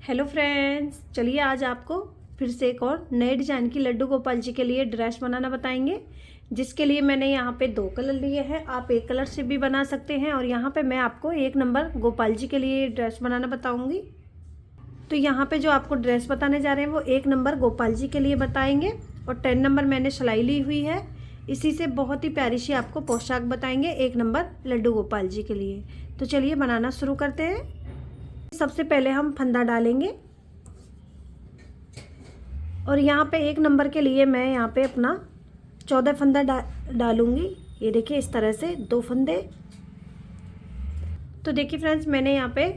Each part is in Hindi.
हेलो फ्रेंड्स, चलिए आज आपको फिर से एक और नए डिजाइन की लड्डू गोपाल जी के लिए ड्रेस बनाना बताएंगे। जिसके लिए मैंने यहाँ पे 2 कलर लिए हैं, आप एक कलर से भी बना सकते हैं। और यहाँ पे मैं आपको 1 नंबर गोपाल जी के लिए ड्रेस बनाना बताऊंगी। तो यहाँ पे जो आपको ड्रेस बताने जा रहे हैं वो 1 नंबर गोपाल जी के लिए बताएंगे और 10 नंबर मैंने सिलाई ली हुई है। इसी से बहुत ही प्यारी सी आपको पोशाक बताएंगे 1 नंबर लड्डू गोपाल जी के लिए। तो चलिए बनाना शुरू करते हैं। सबसे पहले हम फंदा डालेंगे और यहाँ पे 1 नंबर के लिए मैं यहाँ पे अपना 14 फंदा डालूंगी। ये देखिए इस तरह से 2 फंदे। तो देखिए फ्रेंड्स, मैंने यहाँ पे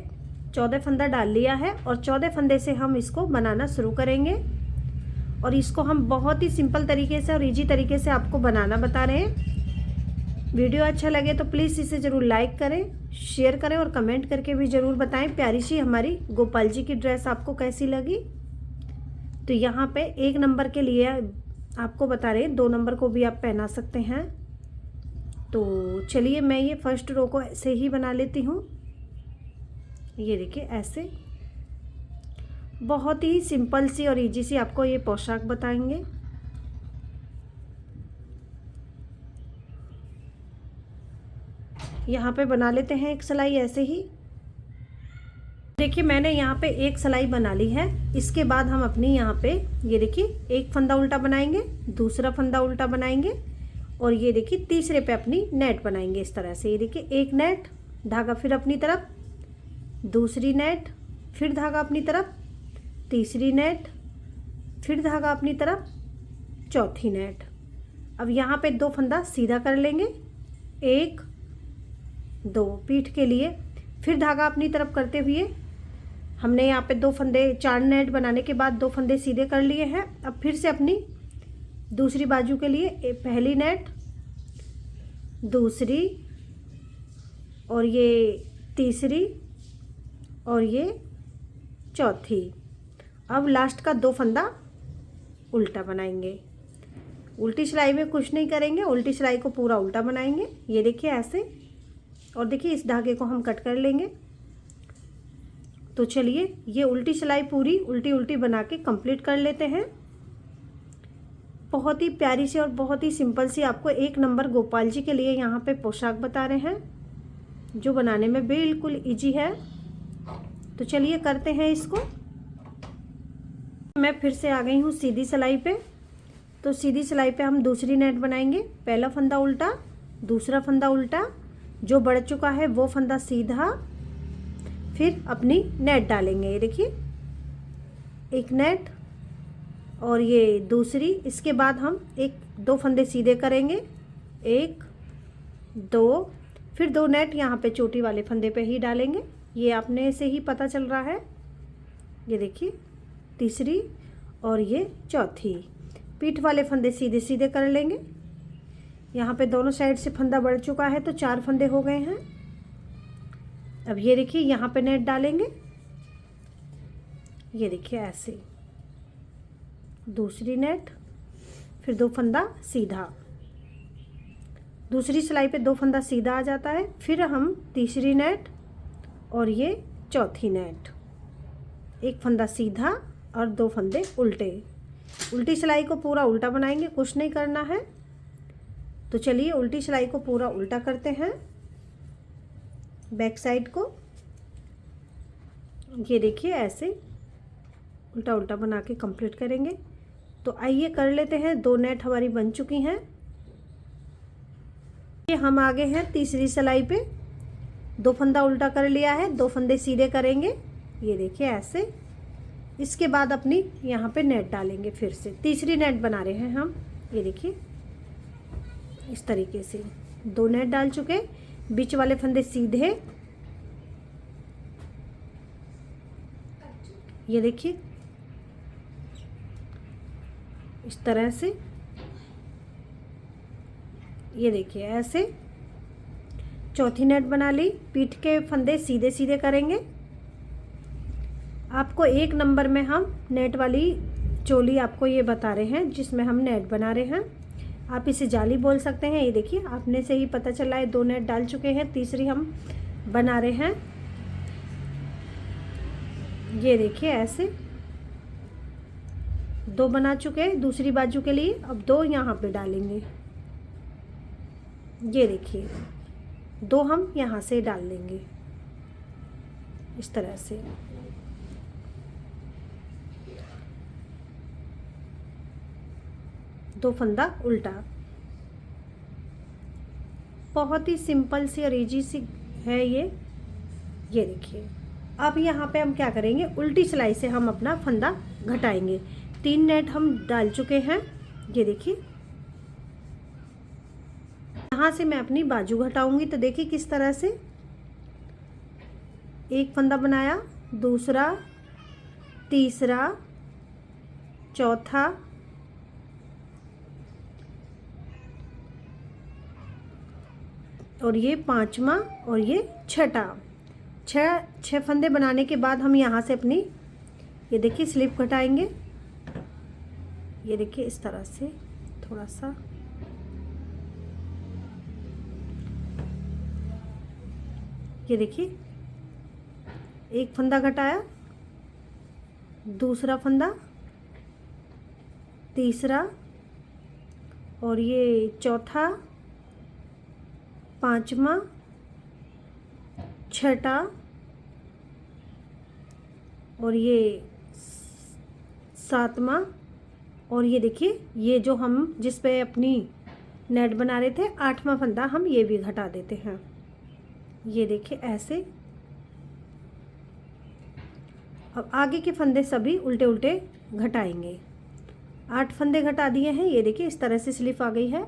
14 फंदा डाल लिया है और 14 फंदे से हम इसको बनाना शुरू करेंगे। और इसको हम बहुत ही सिंपल तरीके से और इजी तरीके से आपको बनाना बता रहे हैं। वीडियो अच्छा लगे तो प्लीज़ इसे ज़रूर लाइक करें, शेयर करें और कमेंट करके भी ज़रूर बताएं प्यारी सी हमारी गोपाल जी की ड्रेस आपको कैसी लगी। तो यहाँ पे 1 नंबर के लिए आपको बता रहे हैं, 2 नंबर को भी आप पहना सकते हैं। तो चलिए मैं ये फर्स्ट रो को ऐसे ही बना लेती हूँ। ये देखिए ऐसे बहुत ही सिंपल सी और इजी सी आपको ये पोशाक बताएंगे। यहाँ पे बना लेते हैं एक सिलाई ऐसे ही। देखिए मैंने यहाँ पे एक सिलाई बना ली है। इसके बाद हम अपनी यहाँ पे ये देखिए एक फंदा उल्टा बनाएंगे, दूसरा फंदा उल्टा बनाएंगे और ये देखिए तीसरे पे अपनी नेट बनाएंगे इस तरह से। ये देखिए एक नेट, धागा फिर अपनी तरफ, दूसरी नेट, फिर धागा अपनी तरफ, तीसरी नेट, फिर धागा अपनी तरफ, चौथी नेट। अब यहाँ पे 2 फंदा सीधा कर लेंगे, 1 2 पीठ के लिए, फिर धागा अपनी तरफ करते हुए हमने यहाँ पे 2 फंदे 4 नेट बनाने के बाद 2 फंदे सीधे कर लिए हैं। अब फिर से अपनी दूसरी बाजू के लिए पहली नेट, दूसरी और ये तीसरी और ये चौथी। अब लास्ट का 2 फंदा उल्टा बनाएंगे। उल्टी सिलाई में कुछ नहीं करेंगे, उल्टी सिलाई को पूरा उल्टा बनाएंगे। ये देखिए ऐसे। और देखिए इस धागे को हम कट कर लेंगे। तो चलिए ये उल्टी सिलाई पूरी उल्टी उल्टी बना के कंप्लीट कर लेते हैं। बहुत ही प्यारी सी और बहुत ही सिंपल सी आपको 1 नंबर गोपाल जी के लिए यहाँ पे पोशाक बता रहे हैं, जो बनाने में बिल्कुल इजी है। तो चलिए करते हैं इसको। मैं फिर से आ गई हूँ सीधी सिलाई पे। तो सीधी सिलाई पे हम दूसरी नेट बनाएंगे। पहला फंदा उल्टा, दूसरा फंदा उल्टा, जो बढ़ चुका है वो फंदा सीधा, फिर अपनी नेट डालेंगे। ये देखिए एक नेट और ये दूसरी। इसके बाद हम 2 फंदे सीधे करेंगे, 1 2, फिर 2 नेट यहाँ पे चोटी वाले फंदे पे ही डालेंगे। ये अपने से ही पता चल रहा है। ये देखिए तीसरी और ये चौथी। पीठ वाले फंदे सीधे सीधे कर लेंगे। यहाँ पे दोनों साइड से फंदा बढ़ चुका है तो 4 फंदे हो गए हैं। अब ये देखिए यहाँ पे नेट डालेंगे। ये देखिए ऐसे दूसरी नेट, फिर 2 फंदा सीधा। दूसरी सिलाई पे 2 फंदा सीधा आ जाता है। फिर हम तीसरी नेट और ये चौथी नेट, 1 फंदा सीधा और 2 फंदे उल्टे। उल्टी सिलाई को पूरा उल्टा बनाएंगे, कुछ नहीं करना है। तो चलिए उल्टी सिलाई को पूरा उल्टा करते हैं, बैक साइड को। ये देखिए ऐसे उल्टा उल्टा बना के कंप्लीट करेंगे। तो आइए कर लेते हैं। 2 नेट हमारी बन चुकी हैं। ये हम आगे हैं तीसरी सिलाई पे। 2 फंदा उल्टा कर लिया है, 2 फंदे सीधे करेंगे। ये देखिए ऐसे। इसके बाद अपनी यहाँ पे नेट डालेंगे। फिर से तीसरी नेट बना रहे हैं हम। ये देखिए इस तरीके से 2 नेट डाल चुके, बीच वाले फंदे सीधे। ये देखिए इस तरह से। ये देखिए ऐसे चौथी नेट बना ली। पीठ के फंदे सीधे सीधे करेंगे। आपको 1 नंबर में हम नेट वाली चोली आपको ये बता रहे हैं जिसमें हम नेट बना रहे हैं। आप इसे जाली बोल सकते हैं। ये देखिए आपने से ही पता चला है। 2 नेट डाल चुके हैं, तीसरी हम बना रहे हैं। ये देखिए ऐसे 2 बना चुके हैं दूसरी बाजू के लिए। अब 2 यहाँ पे डालेंगे, ये देखिए 2 हम यहाँ से डाल देंगे इस तरह से। दो फंदा उल्टा। बहुत ही सिंपल सी और इजी सी है ये देखिए। अब यहाँ पे हम क्या करेंगे, उल्टी सिलाई से हम अपना फंदा घटाएंगे। 3 नेट हम डाल चुके हैं, ये देखिए। यहाँ से मैं अपनी बाजू घटाऊंगी, तो देखिए किस तरह से। एक फंदा बनाया, दूसरा, तीसरा, चौथा, और ये 5वां और ये 6ठा। 6 फंदे बनाने के बाद हम यहाँ से अपनी ये देखिए स्लिप घटाएंगे। ये देखिए इस तरह से थोड़ा सा, ये देखिए एक फंदा घटाया, दूसरा फंदा, तीसरा, और ये चौथा, 5वां, 6ठा, और ये 7वां, और ये देखिए ये जो हम जिस पे अपनी नेट बना रहे थे 8वां फंदा हम ये भी घटा देते हैं। ये देखिए ऐसे। अब आगे के फंदे सभी उल्टे उल्टे घटाएंगे। 8 फंदे घटा दिए हैं, ये देखिए इस तरह से स्लिप आ गई है।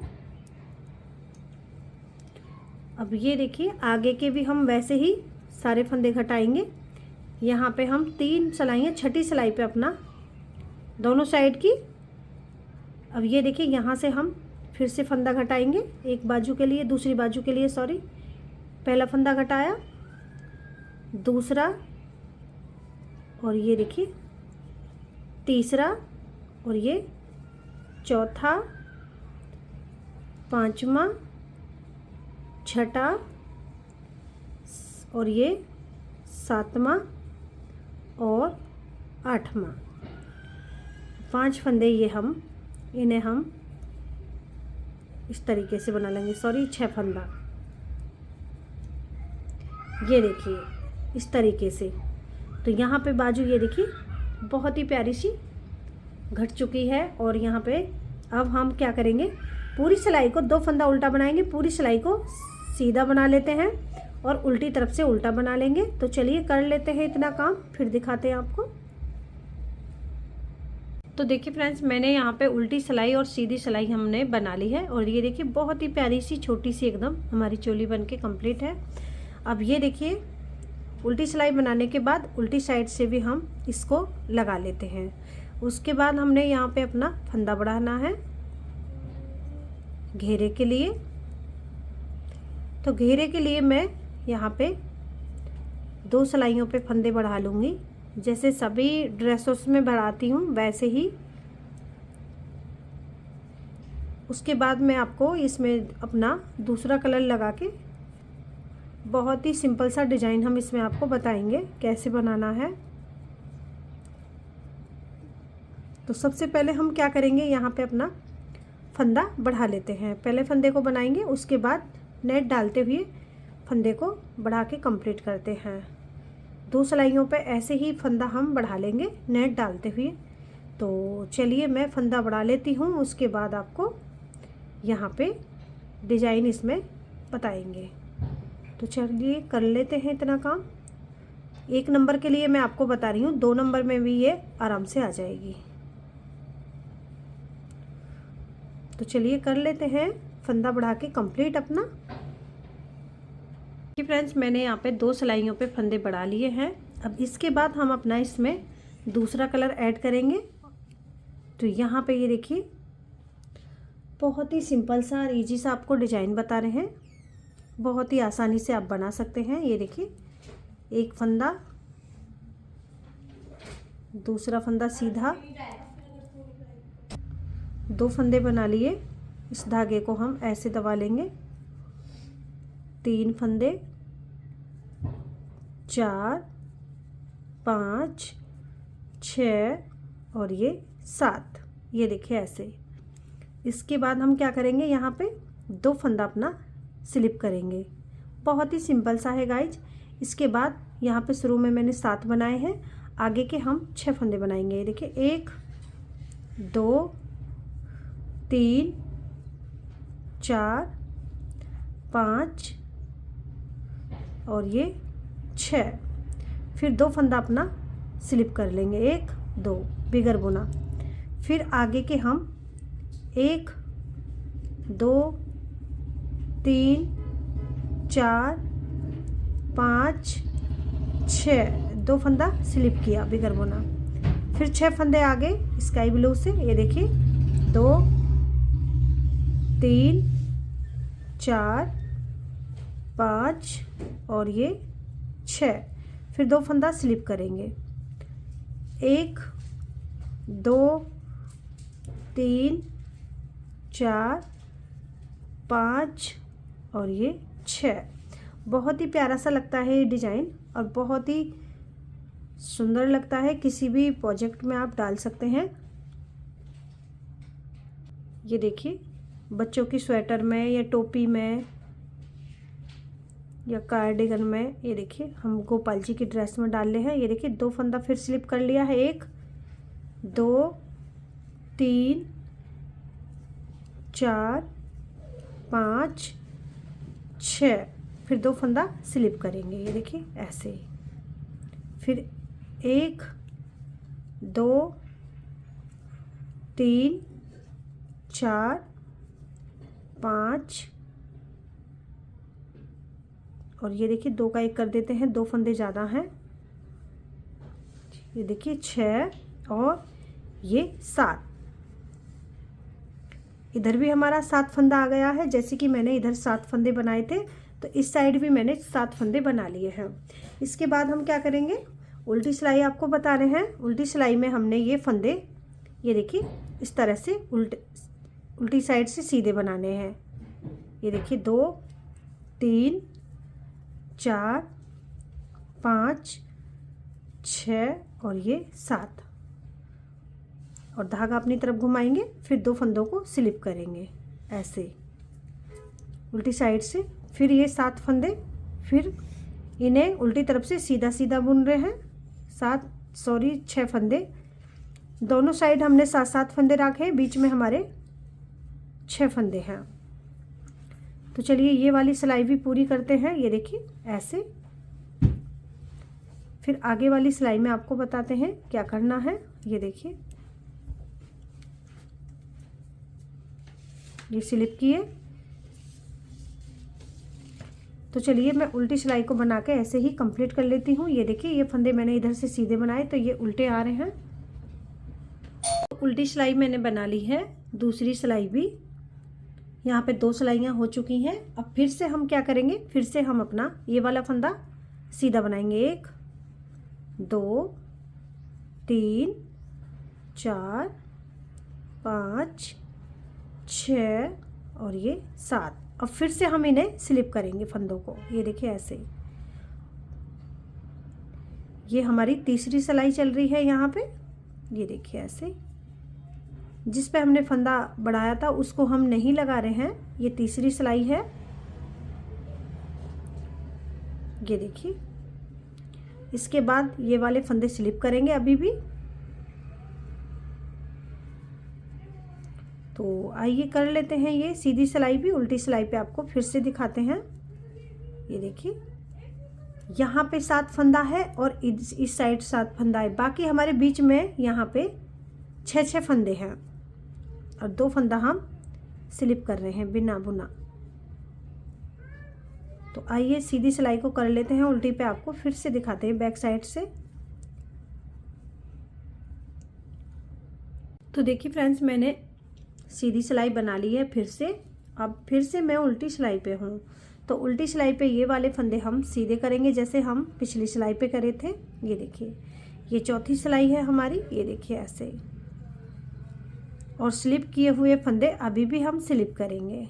अब ये देखिए आगे के भी हम वैसे ही सारे फंदे घटाएंगे। यहाँ पे हम 3 सिलाइयाँ, छठी सिलाई पे अपना दोनों साइड की। अब ये देखिए यहाँ से हम फिर से फंदा घटाएंगे, एक बाजू के लिए, दूसरी बाजू के लिए सॉरी। पहला फंदा घटाया, दूसरा, और ये देखिए तीसरा, और ये चौथा, 5वां, 6ठा, और ये 7वां और 8वां। 5 फंदे ये हम इन्हें हम इस तरीके से बना लेंगे, सॉरी 6 फंदा। ये देखिए इस तरीके से। तो यहाँ पे बाजू ये देखिए बहुत ही प्यारी सी घट चुकी है। और यहाँ पे अब हम क्या करेंगे, पूरी सिलाई को 2 फंदा उल्टा बनाएंगे, पूरी सिलाई को सीधा बना लेते हैं और उल्टी तरफ से उल्टा बना लेंगे। तो चलिए कर लेते हैं इतना काम, फिर दिखाते हैं आपको। तो देखिए फ्रेंड्स, मैंने यहाँ पे उल्टी सिलाई और सीधी सिलाई हमने बना ली है। और ये देखिए बहुत ही प्यारी सी छोटी सी एकदम हमारी चोली बनके कंप्लीट है। अब ये देखिए उल्टी सिलाई बनाने के बाद उल्टी साइड से भी हम इसको लगा लेते हैं। उसके बाद हमने यहाँ पे अपना फंदा बढ़ाना है घेरे के लिए। तो घेरे के लिए मैं यहाँ पे 2 सिलाइयों पे फंदे बढ़ा लूँगी, जैसे सभी ड्रेसों में बढ़ाती हूँ वैसे ही। उसके बाद मैं आपको इसमें अपना दूसरा कलर लगा के बहुत ही सिंपल सा डिज़ाइन हम इसमें आपको बताएंगे कैसे बनाना है। तो सबसे पहले हम क्या करेंगे, यहाँ पे अपना फंदा बढ़ा लेते हैं। पहले फंदे को बनाएंगे, उसके बाद नेट डालते हुए फंदे को बढ़ा के कंप्लीट करते हैं। 2 सिलाइयों पे ऐसे ही फंदा हम बढ़ा लेंगे नेट डालते हुए। तो चलिए मैं फंदा बढ़ा लेती हूँ, उसके बाद आपको यहाँ पे डिज़ाइन इसमें बताएंगे। तो चलिए कर लेते हैं इतना काम। 1 नंबर के लिए मैं आपको बता रही हूँ, 2 नंबर में भी ये आराम से आ जाएगी। तो चलिए कर लेते हैं फंदा बढ़ा के कंप्लीट अपना। कि फ्रेंड्स मैंने यहाँ पे 2 सिलाइयों पे फंदे बढ़ा लिए हैं। अब इसके बाद हम अपना इसमें दूसरा कलर ऐड करेंगे। तो यहाँ पे ये देखिए बहुत ही सिंपल सा और ईजी सा आपको डिज़ाइन बता रहे हैं, बहुत ही आसानी से आप बना सकते हैं। ये देखिए 1 फंदा, दूसरा फंदा सीधा, 2 फंदे बना लिए। इस धागे को हम ऐसे दबा लेंगे, 3 फंदे, 4, 5 6 और ये 7। ये देखिए ऐसे। इसके बाद हम क्या करेंगे, यहाँ पे 2 फंदा अपना स्लिप करेंगे। बहुत ही सिंपल सा है गाइज। इसके बाद यहाँ पे शुरू में मैंने 7 बनाए हैं, आगे के हम 6 फंदे बनाएंगे। ये देखिए 1 2 3 4 5 और ये 6। फिर 2 फंदा अपना स्लिप कर लेंगे, 1 2 बिगर बुना। फिर आगे के हम 1 2 3 4 5 6, 2 फंदा स्लिप किया बिगर बुना। फिर 6 फंदे आगे स्काई ब्लू से। ये देखिए 2 3 4 5 और ये 6। फिर 2 फंदा स्लिप करेंगे, 1 2 3 4 5 और ये 6। बहुत ही प्यारा सा लगता है ये डिज़ाइन और बहुत ही सुंदर लगता है। किसी भी प्रोजेक्ट में आप डाल सकते हैं। ये देखिए बच्चों की स्वेटर में या टोपी में या कार्डिगन में। ये देखिए हम गोपाल जी की ड्रेस में डाल रहे हैं। ये देखिए 2 फंदा फिर स्लिप कर लिया है, 1 2 3 4 5 6। फिर 2 फंदा स्लिप करेंगे। ये देखिए ऐसे। फिर 1 2 3 4 5 और ये देखिए 2 का 1 कर देते हैं, 2 फंदे ज़्यादा हैं। ये देखिए 6 और ये 7। इधर भी हमारा 7 फंदा आ गया है। जैसे कि मैंने इधर 7 फंदे बनाए थे तो इस साइड भी मैंने 7 फंदे बना लिए हैं। इसके बाद हम क्या करेंगे, उल्टी सिलाई आपको बता रहे हैं। उल्टी सिलाई में हमने ये फंदे ये देखिए इस तरह से उल्टी साइड से सीधे बनाने हैं। ये देखिए 2 3 4 5 6 और ये 7 और धागा अपनी तरफ घुमाएंगे। फिर 2 फंदों को स्लिप करेंगे ऐसे उल्टी साइड से। फिर ये 7 फंदे, फिर इन्हें उल्टी तरफ से सीधा सीधा बुन रहे हैं। 6 फंदे दोनों साइड हमने 7 फंदे रखे हैं, बीच में हमारे 6 फंदे हैं। तो चलिए ये वाली सिलाई भी पूरी करते हैं। ये देखिए ऐसे। फिर आगे वाली सिलाई में आपको बताते हैं क्या करना है। ये देखिए ये स्लिप किए। तो चलिए मैं उल्टी सिलाई को बना के ऐसे ही कंप्लीट कर लेती हूँ। ये देखिए ये फंदे मैंने इधर से सीधे बनाए तो ये उल्टे आ रहे हैं। उल्टी सिलाई मैंने बना ली है। दूसरी सिलाई भी यहाँ पे 2 सिलाइयाँ हो चुकी हैं। अब फिर से हम क्या करेंगे, फिर से हम अपना ये वाला फंदा सीधा बनाएंगे। 1 2 3 4 5 6 और ये 7। अब फिर से हम इन्हें स्लिप करेंगे फंदों को। ये देखिए ऐसे। ये हमारी तीसरी सिलाई चल रही है यहाँ पे। ये देखिए ऐसे। जिस पे हमने फंदा बढ़ाया था उसको हम नहीं लगा रहे हैं, ये तीसरी सिलाई है। ये देखिए इसके बाद ये वाले फंदे स्लिप करेंगे अभी भी। तो आइए कर लेते हैं ये सीधी सिलाई भी। उल्टी सिलाई पे आपको फिर से दिखाते हैं। ये देखिए यहाँ पे 7 फंदा है और इस साइड 7 फंदा है। बाकी हमारे बीच में यहाँ पे 6 फंदे हैं और 2 फंदा हम स्लिप कर रहे हैं बिना बुना। तो आइए सीधी सिलाई को कर लेते हैं। उल्टी पे आपको फिर से दिखाते हैं बैक साइड से। तो देखिए फ्रेंड्स मैंने सीधी सिलाई बना ली है फिर से। अब फिर से मैं उल्टी सिलाई पे हूँ। तो उल्टी सिलाई पे ये वाले फंदे हम सीधे करेंगे जैसे हम पिछली सिलाई पे करे थे। ये देखिए ये चौथी सिलाई है हमारी। ये देखिए ऐसे। और स्लिप किए हुए फंदे अभी भी हम स्लिप करेंगे।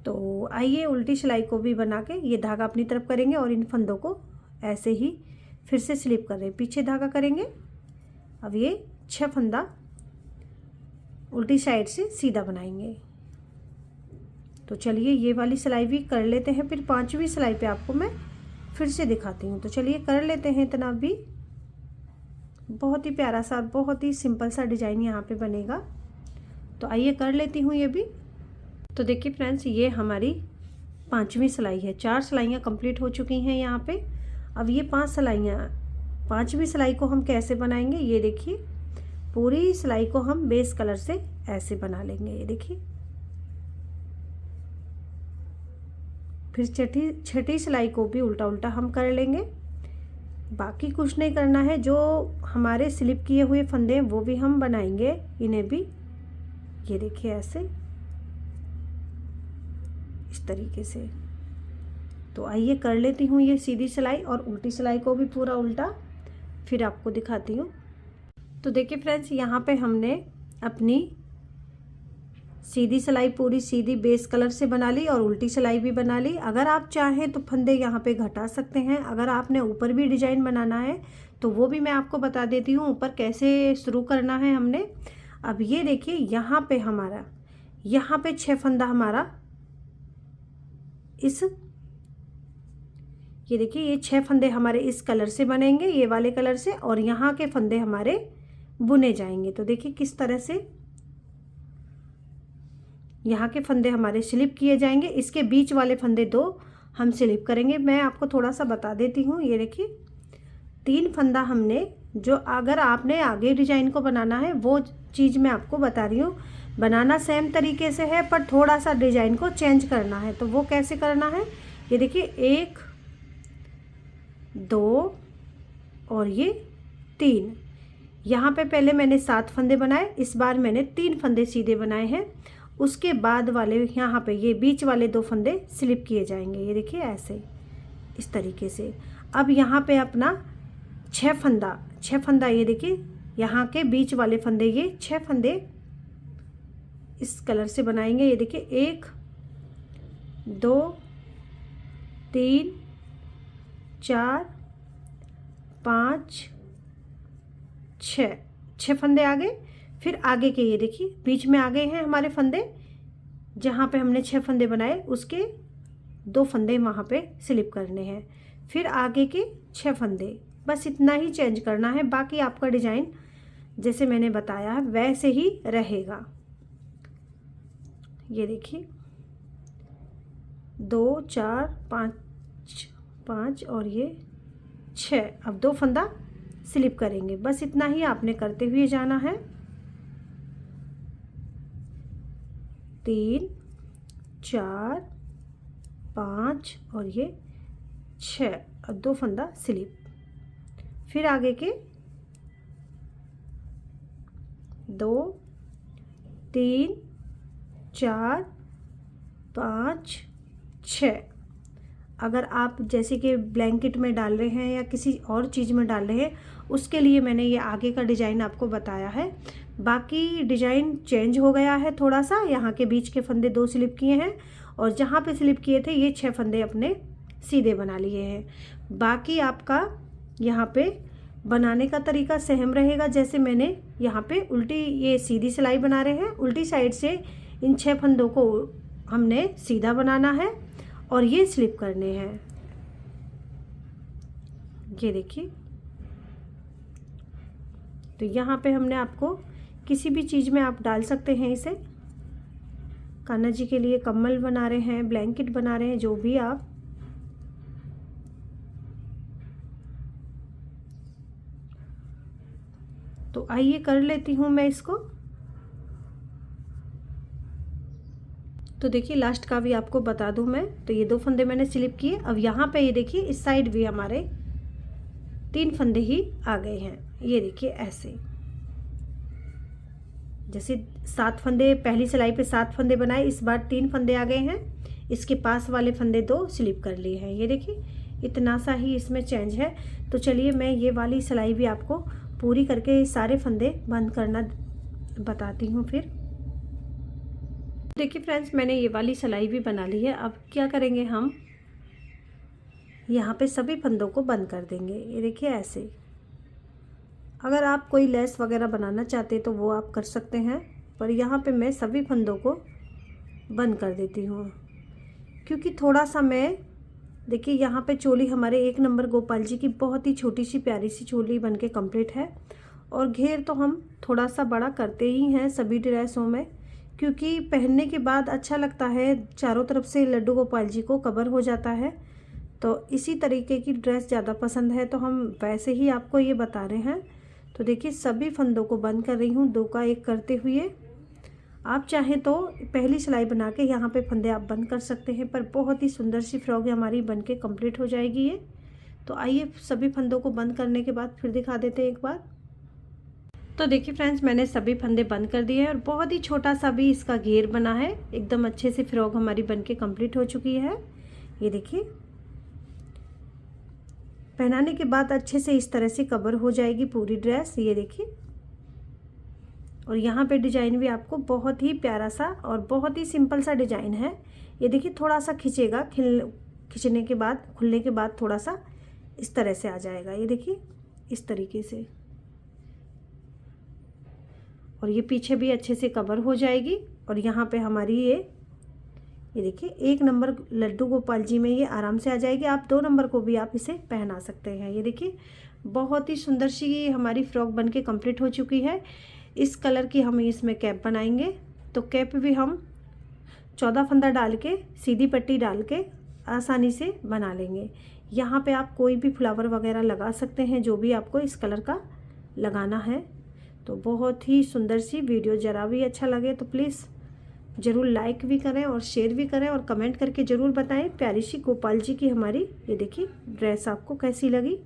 तो आइए उल्टी सिलाई को भी बना के ये धागा अपनी तरफ करेंगे और इन फंदों को ऐसे ही फिर से स्लिप कर रहे हैं, पीछे धागा करेंगे। अब ये 6 फंदा उल्टी साइड से सीधा बनाएंगे। तो चलिए ये वाली सिलाई भी कर लेते हैं, फिर 5वीं सिलाई पे आपको मैं फिर से दिखाती हूँ। तो चलिए कर लेते हैं इतना भी। बहुत ही प्यारा सा, बहुत ही सिंपल सा डिजाइन यहाँ पे बनेगा। तो आइए कर लेती हूँ ये भी। तो देखिए फ्रेंड्स, ये हमारी 5वीं सिलाई है। 4 सिलाइयाँ कंप्लीट हो चुकी हैं यहाँ पे। अब ये 5 सिलाइयाँ, 5वीं सिलाई को हम कैसे बनाएंगे, ये देखिए पूरी सिलाई को हम बेस कलर से ऐसे बना लेंगे। ये देखिए, फिर छठी सिलाई को भी उल्टा उल्टा हम कर लेंगे। बाकी कुछ नहीं करना है। जो हमारे स्लिप किए हुए फंदे हैं वो भी हम बनाएंगे, इन्हें भी ये देखिए ऐसे, इस तरीके से। तो आइए कर लेती हूँ ये सीधी सिलाई और उल्टी सिलाई को भी पूरा उल्टा, फिर आपको दिखाती हूँ। तो देखिए फ्रेंड्स, यहाँ पे हमने अपनी सीधी सिलाई पूरी सीधी बेस कलर से बना ली और उल्टी सिलाई भी बना ली। अगर आप चाहें तो फंदे यहाँ पे घटा सकते हैं। अगर आपने ऊपर भी डिजाइन बनाना है तो वो भी मैं आपको बता देती हूँ, ऊपर कैसे शुरू करना है हमने। अब ये देखिए यहाँ पे हमारा, यहाँ पे 6 फंदा हमारा इस, ये देखिए ये 6 फंदे हमारे इस कलर से बनेंगे, ये वाले कलर से, और यहाँ के फंदे हमारे बुने जाएंगे। तो देखिए किस तरह से यहाँ के फंदे हमारे स्लिप किए जाएंगे। इसके बीच वाले फंदे 2 हम स्लिप करेंगे। मैं आपको थोड़ा सा बता देती हूँ। ये देखिए 3 फंदा हमने, जो अगर आपने आगे डिजाइन को बनाना है वो चीज़ मैं आपको बता रही हूँ। बनाना सेम तरीके से है पर थोड़ा सा डिजाइन को चेंज करना है। तो वो कैसे करना है, ये देखिए 1 2 और ये 3। यहाँ पे पहले मैंने 7 फंदे बनाए, इस बार मैंने 3 फंदे सीधे बनाए हैं। उसके बाद वाले यहाँ पे ये बीच वाले 2 फंदे स्लिप किए जाएंगे। ये देखिए ऐसे, इस तरीके से। अब यहाँ पे अपना 6 फंदा ये देखिए यहाँ के बीच वाले फंदे, ये 6 फंदे इस कलर से बनाएंगे। ये देखिए 1 2 3 4 5 6 फंदे आ गए। फिर आगे के ये देखिए बीच में आ गए हैं हमारे फंदे, जहाँ पे हमने 6 फंदे बनाए उसके 2 फंदे वहाँ पे स्लिप करने हैं। फिर आगे के 6 फंदे, बस इतना ही चेंज करना है। बाकी आपका डिजाइन जैसे मैंने बताया है वैसे ही रहेगा। ये देखिए 2 4 5 और ये 6। अब 2 फंदा स्लिप करेंगे, बस इतना ही आपने करते हुए जाना है। 3 4 5 और ये 6। अब 2 फंदा स्लिप। फिर आगे के 2 3 4 5 6। अगर आप जैसे कि ब्लैंकेट में डाल रहे हैं या किसी और चीज़ में डाल रहे हैं, उसके लिए मैंने ये आगे का डिज़ाइन आपको बताया है। बाकी डिज़ाइन चेंज हो गया है थोड़ा सा। यहाँ के बीच के फंदे 2 स्लिप किए हैं और जहाँ पे स्लिप किए थे ये 6 फंदे अपने सीधे बना लिए हैं। बाकी आपका यहाँ पे बनाने का तरीका सेम रहेगा। जैसे मैंने यहाँ पे उल्टी, ये सीधी सिलाई बना रहे हैं, उल्टी साइड से इन 6 फंदों को हमने सीधा बनाना है और ये स्लिप करने हैं। ये देखिए, तो यहाँ पे हमने आपको किसी भी चीज़ में आप डाल सकते हैं इसे। कान्हा जी के लिए कम्बल बना रहे हैं, ब्लैंकेट बना रहे हैं, जो भी आप। तो आइए कर लेती हूँ मैं इसको। तो देखिए लास्ट का भी आपको बता दूं मैं। तो ये 2 फंदे मैंने स्लिप किए। अब यहाँ पे ये देखिए इस साइड भी हमारे 3 फंदे ही आ गए हैं। ये देखिए ऐसे, जैसे 7 फंदे पहली सिलाई पे 7 फंदे बनाए, इस बार 3 फंदे आ गए हैं। इसके पास वाले फंदे 2 स्लिप कर लिए हैं। ये देखिए इतना सा ही इसमें चेंज है। तो चलिए मैं ये वाली सिलाई भी आपको पूरी करके सारे फंदे बंद करना बताती हूँ। फिर देखिए फ्रेंड्स, मैंने ये वाली सिलाई भी बना ली है। अब क्या करेंगे हम, यहाँ पे सभी फंदों को बंद कर देंगे। ये देखिए ऐसे। अगर आप कोई लेस वगैरह बनाना चाहते तो वो आप कर सकते हैं, पर यहाँ पे मैं सभी फंदों को बंद कर देती हूँ, क्योंकि थोड़ा सा मैं देखिए यहाँ पे चोली हमारे 1 नंबर गोपाल जी की बहुत ही छोटी सी प्यारी सी चोली बनके कंप्लीट है। और घेर तो हम थोड़ा सा बड़ा करते ही हैं सभी ड्रेसों में, क्योंकि पहनने के बाद अच्छा लगता है, चारों तरफ से लड्डू गोपाल जी को कवर हो जाता है। तो इसी तरीके की ड्रेस ज़्यादा पसंद है, तो हम वैसे ही आपको ये बता रहे हैं। तो देखिए सभी फंदों को बंद कर रही हूँ 2 का 1 करते हुए। आप चाहें तो पहली सिलाई बना के यहाँ पे फंदे आप बंद कर सकते हैं, पर बहुत ही सुंदर सी फ्रॉक हमारी बनके कंप्लीट हो जाएगी ये। तो आइए सभी फंदों को बंद करने के बाद फिर दिखा देते हैं एक बार। तो देखिए फ्रेंड्स, मैंने सभी फंदे बंद कर दिए हैं और बहुत ही छोटा सा भी इसका घेर बना है। एकदम अच्छे से फ्रॉक हमारी बनके कंप्लीट हो चुकी है। ये देखिए पहनाने के बाद अच्छे से इस तरह से कवर हो जाएगी पूरी ड्रेस। ये देखिए, और यहाँ पे डिजाइन भी आपको बहुत ही प्यारा सा और बहुत ही सिंपल सा डिजाइन है। ये देखिए थोड़ा सा खिंचेगा, खिंचने के बाद खुलने के बाद थोड़ा सा इस तरह से आ जाएगा। ये देखिए इस तरीके से, और ये पीछे भी अच्छे से कवर हो जाएगी। और यहाँ पे हमारी ये देखिए 1 नंबर लड्डू गोपाल जी में ये आराम से आ जाएगी। आप 2 नंबर को भी आप इसे पहना सकते हैं। ये देखिए बहुत ही सुंदर सी हमारी फ्रॉक बनके कंप्लीट हो चुकी है। इस कलर की हम इसमें कैप बनाएंगे, तो कैप भी हम 14 फंदा डाल के सीधी पट्टी डाल के आसानी से बना लेंगे। यहाँ पे आप कोई भी फ्लावर वगैरह लगा सकते हैं, जो भी आपको इस कलर का लगाना है। तो बहुत ही सुंदर सी वीडियो, ज़रा भी अच्छा लगे तो प्लीज़ ज़रूर लाइक भी करें और शेयर भी करें, और कमेंट करके ज़रूर बताएं प्यारी सी गोपाल जी की हमारी ये देखिए ड्रेस आपको कैसी लगी।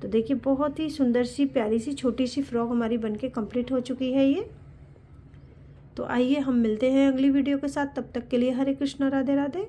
तो देखिए बहुत ही सुंदर सी प्यारी सी छोटी सी फ्रॉक हमारी बनके कंप्लीट हो चुकी है ये। तो आइए हम मिलते हैं अगली वीडियो के साथ, तब तक के लिए हरे कृष्णा, राधे राधे।